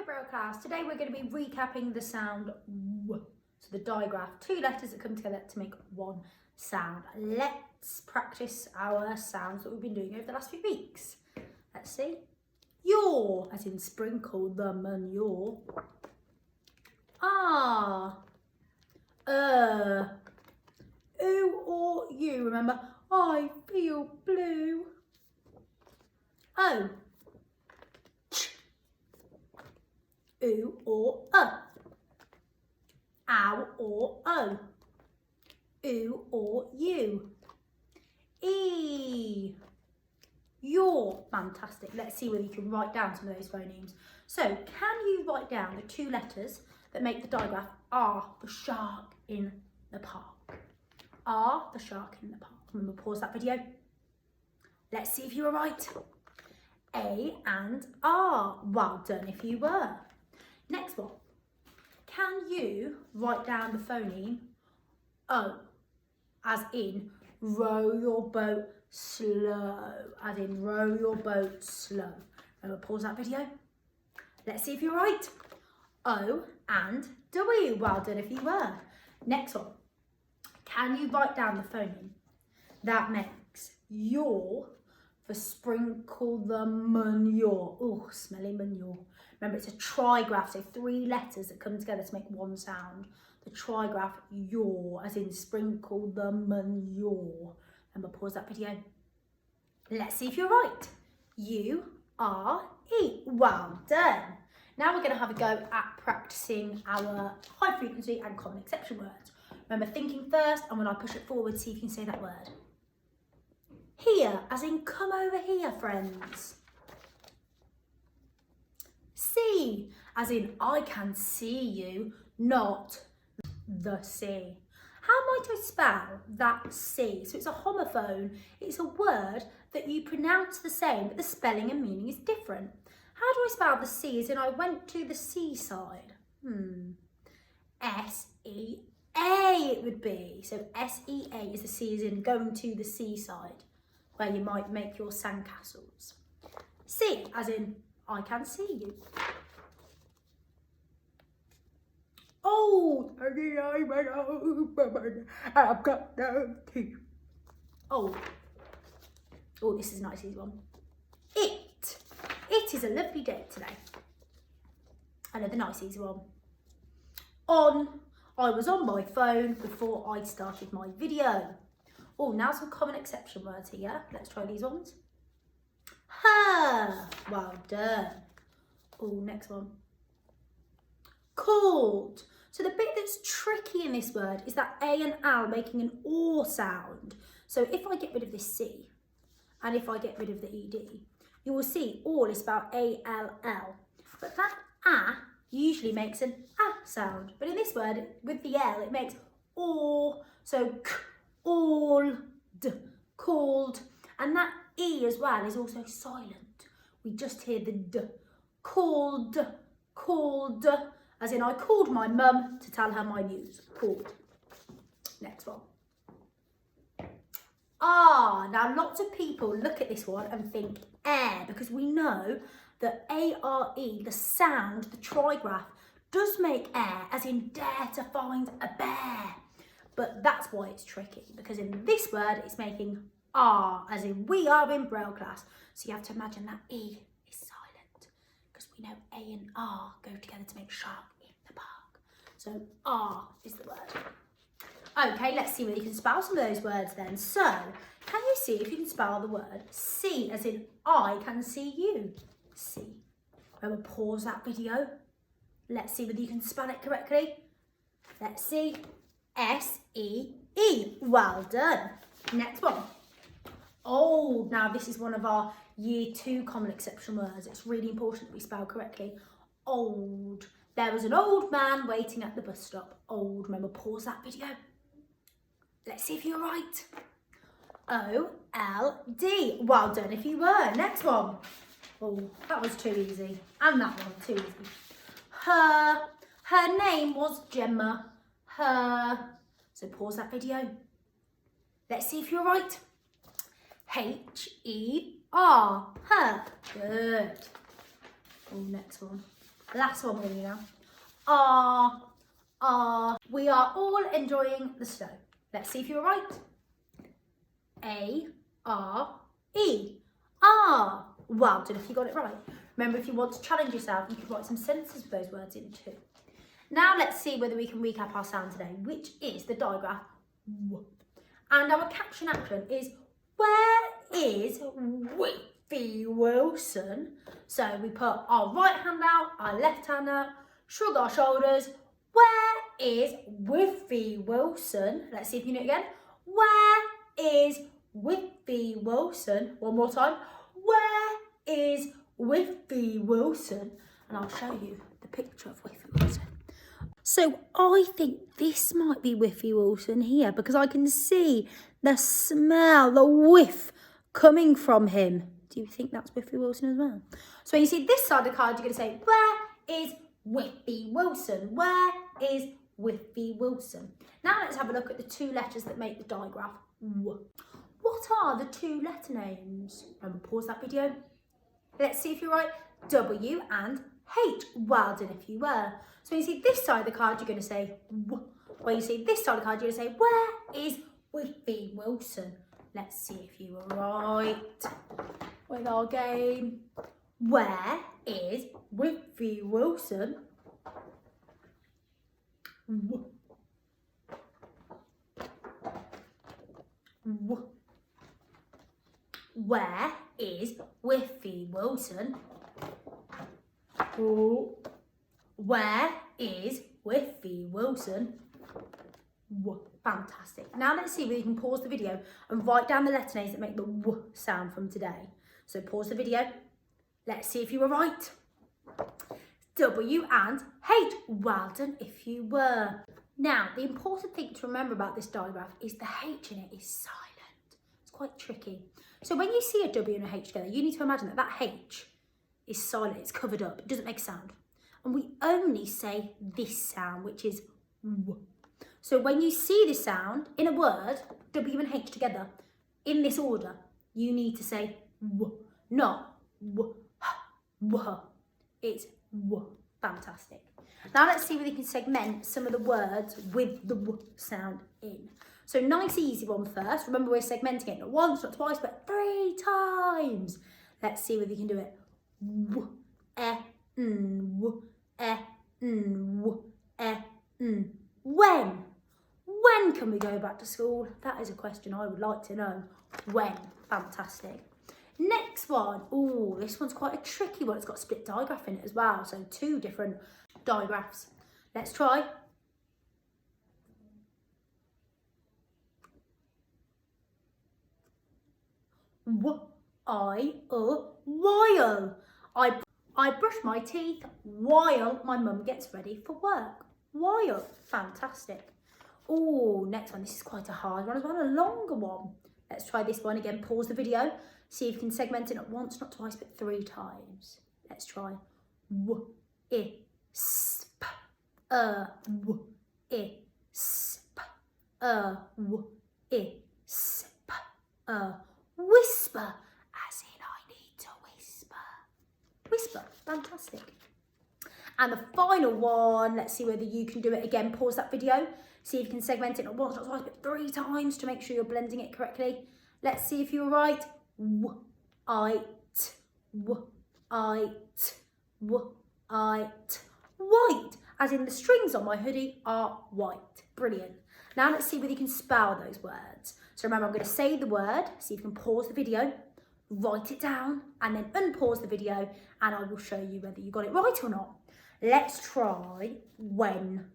Hello Braille class, today we're going to be recapping the sound W. So the digraph, two letters that come together to make one sound. Let's practice our sounds that we've been doing over the last few weeks. Let's see. Yaw, as in sprinkle the manure. Ah. Ooh or you, remember, I feel blue. Oh. Ooh or ow or o, ooh or you. E, your, fantastic. Let's see whether you can write down some of those phonemes. So can you write down the two letters that make the digraph R, the shark in the park? R, the shark in the park. Remember, pause that video. Let's see if you were right. A and R, well done if you were. Next one, can you write down the phoneme O, as in row your boat slow, as in row your boat slow. Remember, pause that video. Let's see if you're right. O and W, well done if you were. Next one, can you write down the phoneme that makes yaw for sprinkle the manure? Oh, smelly manure. Remember, it's a trigraph, so three letters that come together to make one sound. The trigraph yaw, as in sprinkle the manure. Remember, pause that video. Let's see if you're right. U-R-E. Well done. Now we're going to have a go at practicing our high frequency and common exception words. Remember, thinking first, and when I push it forward, see if you can say that word. Here, as in come over here, friends. See, as in I can see you, not the sea. How might I spell that C? So it's a homophone. It's a word that you pronounce the same, but the spelling and meaning is different. How do I spell the C? As in I went to the seaside. S-E-A it would be. So S-E-A is the C, as in going to the seaside, where you might make your sandcastles. See, as in I can see you. Oh, I've got no teeth. Oh, this is a nice easy one. It is a lovely day today. Another nice easy one. On, I was on my phone before I started my video. Oh, now some common exception words here. Let's try these ones. Her, well done. Oh, next one. Called. So the bit that's tricky in this word is that A and L making an or sound. So if I get rid of this C and if I get rid of the ED, you will see all is spelled A-L-L. But that A usually makes an A sound. But in this word, with the L, it makes or. So all, called. And that E as well is also silent. We just hear the D. Called, as in I called my mum to tell her my news. Called. Next one. Ah, now lots of people look at this one and think air, because we know that A-R-E, the sound, the trigraph, does make air, as in dare to find a bear. But that's why it's tricky, because in this word it's making R, as in we are in Braille class. So you have to imagine that E is silent, because we know A and R go together to make shark in the park. So R is the word. Okay, let's see whether you can spell some of those words then. So, can you see if you can spell the word see, as in I can see you? See. Remember, pause that video. Let's see whether you can spell it correctly. Let's see. S-E-E. Well done. Next one. Old. Now this is one of our year 2 common exception words. It's really important that we spell correctly. Old. There was an old man waiting at the bus stop. Old. Remember, pause that video. Let's see if you're right. O-L-D. Well done if you were. Next one. Oh, that was too easy. And that one, too easy. Her name was Gemma. Her. So pause that video. Let's see if you're right. H-E-R. Her. Good. Oh, next one. Last one with you now. R. We are all enjoying the snow. Let's see if you're right. A-R-E. R. Well done if you got it right. Remember, if you want to challenge yourself, you can write some sentences with those words in too. Now let's see whether we can recap our sound today, which is the digraph W. And our caption action is, where is Whitby Wilson? So we put our right hand out, our left hand out, shrug our shoulders. Where is Whitby Wilson? Let's see if you know it again. Where is Whitby Wilson? One more time. Where is Whitby Wilson? And I'll show you the picture of Whitby Wilson. So I think this might be Whitby Wilson here because I can see the smell, the whiff coming from him. Do you think that's Whitby Wilson as well? So when you see this side of the card, you're going to say, where is Whitby Wilson? Where is Whitby Wilson? Now let's have a look at the two letters that make the digraph W. What are the two letter names? Remember, pause that video. Let's see if you're right. W and H. Well done if you were. So you see this side of the card, you're going to say W. When you see this side of the card, you're going to say, where is Whitby Wilson? Let's see if you were right with our game. Where is Whitby Wilson? W. W. Where is Whitby Wilson? Oh. Where is Whitby Wilson? W. Fantastic. Now let's see whether you can pause the video and write down the letter names that make the W sound from today. So pause the video. Let's see if you were right. W and H. Well done if you were. Now, the important thing to remember about this digraph is the H in it is silent. It's quite tricky. So when you see a W and a H together, you need to imagine that that H is silent. It's covered up. It doesn't make sound. And we only say this sound, which is W. So when you see this sound in a word, W and H together, in this order, you need to say W, not W, W. It's W. Fantastic. Now let's see whether you can segment some of the words with the W sound in. So nice easy one first. Remember, we're segmenting it not once, not twice, but 3 times. Let's see whether you can do it. W, w, w, When? When can we go back to school? That is a question I would like to know. When? Fantastic. Next one. Oh, this one's quite a tricky one. It's got a split digraph in it as well. So 2 different digraphs. Let's try. While. I brush my teeth while my mum gets ready for work. While. Fantastic. Oh, next one. This is quite a hard one as well, a longer one. Let's try this one again. Pause the video. See if you can segment it not once, not twice, but 3 times. Let's try. Wisp. Whisper, as in I need to whisper. Whisper. Fantastic. And the final one, let's see whether you can do it again. Pause that video. See if you can segment it not once, not twice, but 3 times to make sure you're blending it correctly. Let's see if you're right. White. White, as in the strings on my hoodie are white. Brilliant. Now let's see whether you can spell those words. So remember, I'm going to say the word, see if you can pause the video, write it down, and then unpause the video, and I will show you whether you got it right or not. Let's try when.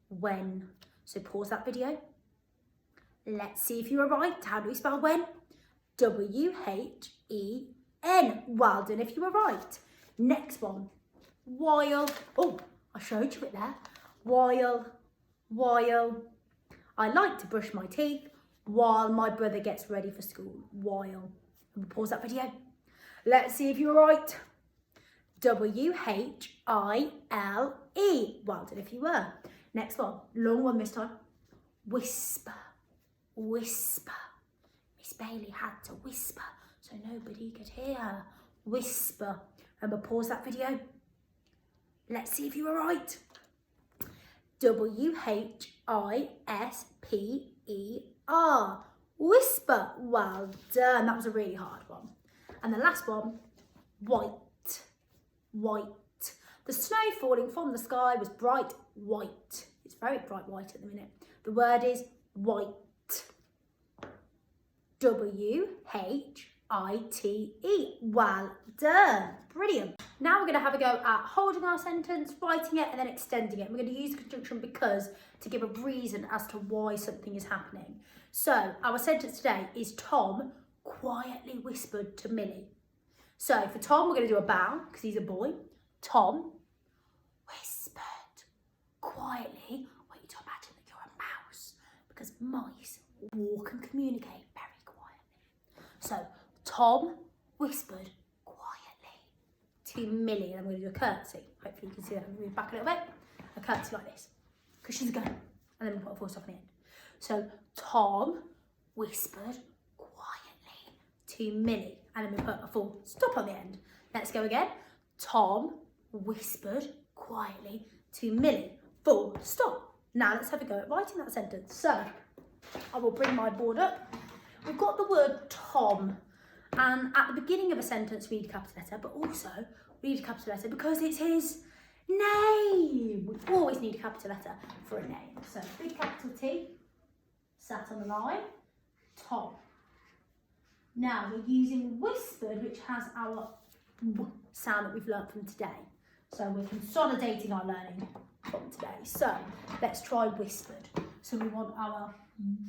When. So pause that video. Let's see if you were right. How do we spell when? W-H-E-N. Well done if you were right. Next one. While. Oh, I showed you it there. While. I like to brush my teeth while my brother gets ready for school. While. And we'll pause that video. Let's see if you were right. W-H-I-L-E. Well done if you were. Next one. Long one this time. Whisper. Whisper. Miss Bailey had to whisper so nobody could hear her. Whisper. Remember, pause that video. Let's see if you were right. Whisper. Whisper. Well done. That was a really hard one. And the last one, white. The snow falling from the sky was bright white. It's very bright white at the minute. The word is white. WHITE. Well done. Brilliant. Now we're going to have a go at holding our sentence, writing it and then extending it. We're going to use the conjunction because to give a reason as to why something is happening. So our sentence today is Tom quietly whispered to Millie. So for Tom, we're going to do a bow because he's a boy. Tom whispered quietly. I want you to imagine that you're a mouse because mice walk and communicate very quietly. So Tom whispered quietly to Millie. And I'm going to do a curtsy. Hopefully you can see that. I'm going to move back a little bit. A curtsy like this because she's a girl. And then we'll put a full stop on the end. So Tom whispered quietly to Millie. And then we put a full stop on the end. Let's go again. Tom whispered quietly to Millie. Full stop. Now let's have a go at writing that sentence. So I will bring my board up. We've got the word Tom. And at the beginning of a sentence, we need a capital letter, but also we need a capital letter because it's his name. We always need a capital letter for a name. So big capital T, sat on the line, Tom. Now we're using whispered, which has our W sound that we've learnt from today. So we're consolidating our learning from today. So let's try whispered. So we want our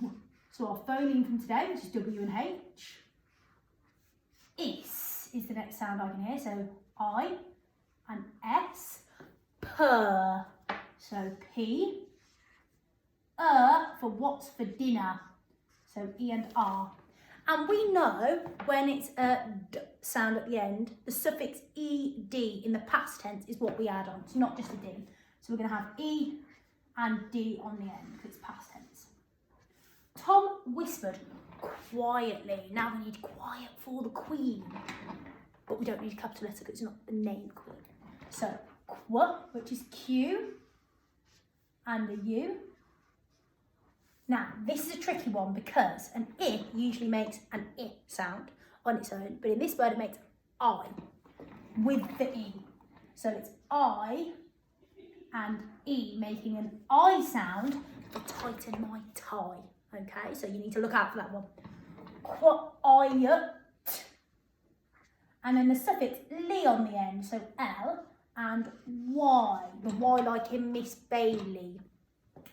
W. So our phoneme from today, which is W and H. Is the next sound I can hear. So I and S. Per. So P. For what's for dinner. So E and R. And we know when it's a D sound at the end, the suffix ED in the past tense is what we add on. It's not just a D. So we're going to have E and D on the end because it's past tense. Tom whispered quietly. Now we need quiet for the Queen. But we don't need a capital letter because it's not the name Queen. So Qu, which is Q, and a U. Now, this is a tricky one because an I usually makes an I sound on its own, but in this word it makes I with the E. So it's I and E making an I sound to tighten my tie. Okay, so you need to look out for that one. Quiet. And then the suffix ly on the end, so L and Y. The Y like in Miss Bailey.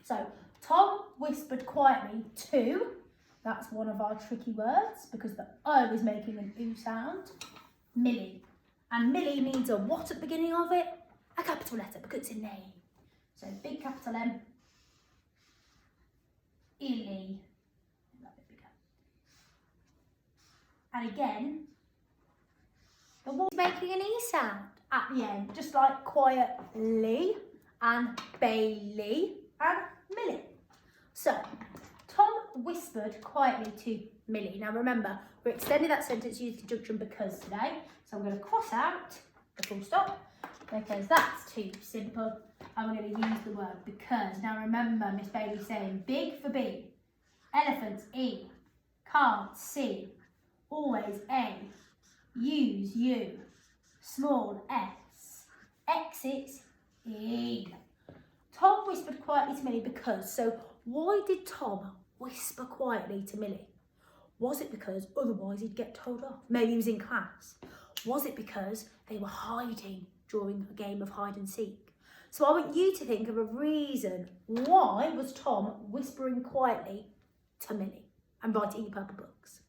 So Tom whispered quietly to, that's one of our tricky words because the O is making an oo sound, Millie. And Millie needs a what at the beginning of it? A capital letter because it's a name. So big capital M, Illy. And again, the Y is making an E sound at the end, just like quietly and Bailey and Millie. So, Tom whispered quietly to Millie. Now remember, we're extending that sentence using conjunction because today. So I'm going to cross out the full stop because that's too simple. I'm going to use the word because. Now remember, Miss Bailey saying big for B, elephants E, can't see, always A, use U, small S, exits E. Tom whispered quietly to Millie because. So why did Tom whisper quietly to Millie? Was it because otherwise he'd get told off? Maybe he was in class. Was it because they were hiding during a game of hide and seek? So I want you to think of a reason why was Tom whispering quietly to Millie and write it in your purple books.